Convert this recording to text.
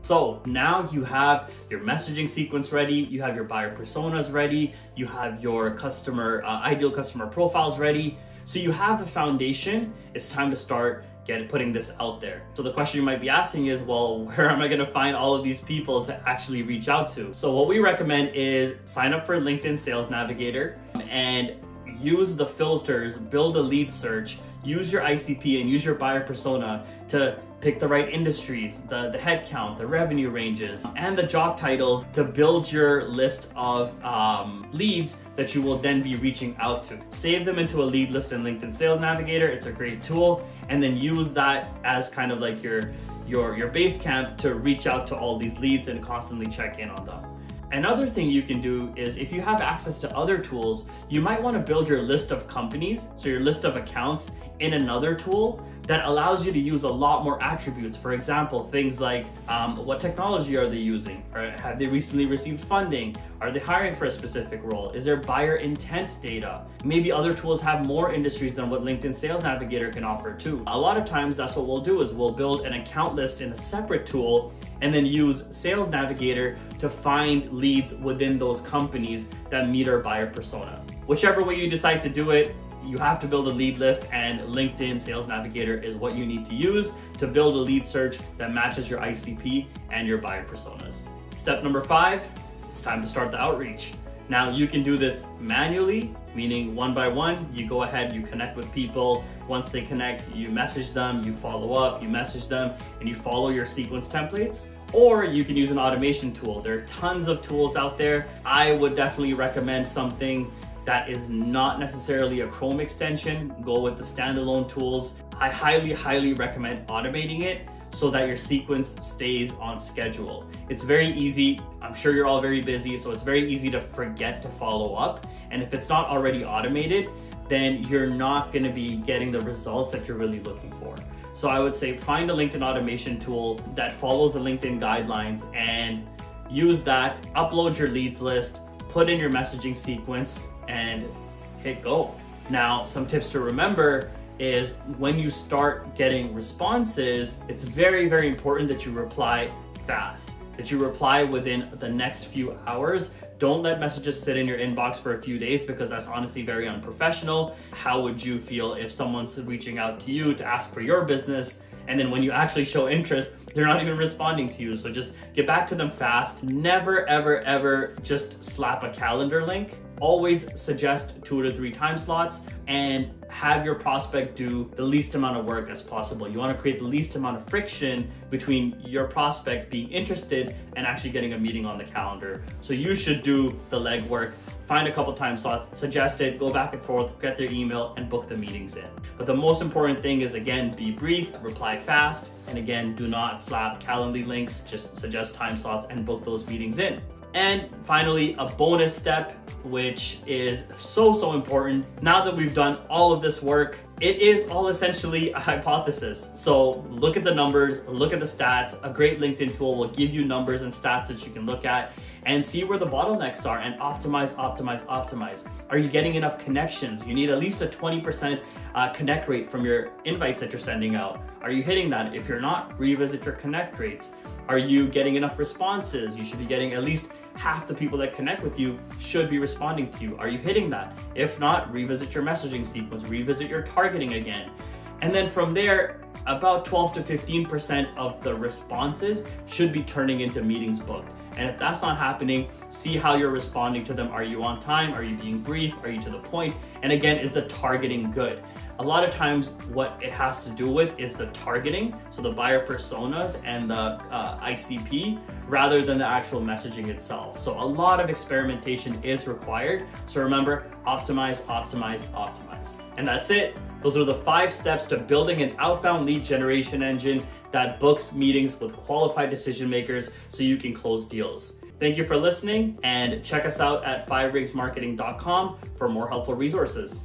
So now you have your messaging sequence ready, you have your buyer personas ready, you have your ideal customer profiles ready. So you have the foundation. It's time to start putting this out there. So the question you might be asking is, well, where am I going to find all of these people to actually reach out to? So what we recommend is sign up for LinkedIn Sales Navigator and use the filters, build a lead search, use your ICP and use your buyer persona to pick the right industries, the headcount, the revenue ranges, and the job titles to build your list of leads that you will then be reaching out to. Save them into a lead list in LinkedIn Sales Navigator. It's a great tool. And then use that as kind of like your base camp to reach out to all these leads and constantly check in on them. Another thing you can do is if you have access to other tools, you might want to build your list of companies, so your list of accounts in another tool that allows you to use a lot more attributes. For example, things like what technology are they using? Or have they recently received funding? Are they hiring for a specific role? Is there buyer intent data? Maybe other tools have more industries than what LinkedIn Sales Navigator can offer too. A lot of times that's what we'll do is we'll build an account list in a separate tool and then use Sales Navigator to find leads within those companies that meet our buyer persona. Whichever way you decide to do it, you have to build a lead list, and LinkedIn Sales Navigator is what you need to use to build a lead search that matches your ICP and your buyer personas. Step number 5, it's time to start the outreach. Now you can do this manually, meaning one by one. You go ahead, you connect with people. Once they connect, you message them, you follow up, you message them, and you follow your sequence templates. Or you can use an automation tool. There are tons of tools out there. I would definitely recommend something that is not necessarily a Chrome extension. Go with the standalone tools. I highly recommend automating it so that your sequence stays on schedule. It's very easy. I'm sure you're all very busy, so it's very easy to forget to follow up. And if it's not already automated, then you're not gonna be getting the results that you're really looking for. So I would say find a LinkedIn automation tool that follows the LinkedIn guidelines and use that, upload your leads list, put in your messaging sequence, and hit go. Now, some tips to remember is when you start getting responses, it's very important that you reply fast, that you reply within the next few hours. Don't let messages sit in your inbox for a few days because that's honestly very unprofessional. How would you feel if someone's reaching out to you to ask for your business, and then when you actually show interest, they're not even responding to you? So just get back to them fast. Never, ever just slap a calendar link. Always suggest 2 to 3 time slots and have your prospect do the least amount of work as possible. You want to create the least amount of friction between your prospect being interested and actually getting a meeting on the calendar. So you should do the legwork, find a couple time slots, suggest it, go back and forth, get their email, and book the meetings in. But the most important thing is, again, be brief, reply fast, and again, do not slap Calendly links, just suggest time slots and book those meetings in. And finally, a bonus step, which is so important. Now that we've done all of this work, it is all essentially a hypothesis. So look at the numbers, look at the stats. A great LinkedIn tool will give you numbers and stats that you can look at and see where the bottlenecks are and optimize. Are you getting enough connections? You need at least a 20% connect rate from your invites that you're sending out. Are you hitting that? If you're not, revisit your connect rates. Are you getting enough responses? You should be getting at least half the people that connect with you should be responding to you. Are you hitting that? If not, revisit your messaging sequence, revisit your targeting again. And then from there, about 12 to 15% of the responses should be turning into meetings booked. And if that's not happening, see how you're responding to them. Are you on time? Are you being brief? Are you to the point? And again, is the targeting good? A lot of times what it has to do with is the targeting, so the buyer personas and the ICP, rather than the actual messaging itself. So a lot of experimentation is required. So remember, optimize. And that's it. Those are the 5 steps to building an outbound lead generation engine that books meetings with qualified decision makers so you can close deals. Thank you for listening, and check us out at FiveRingsMarketing.com for more helpful resources.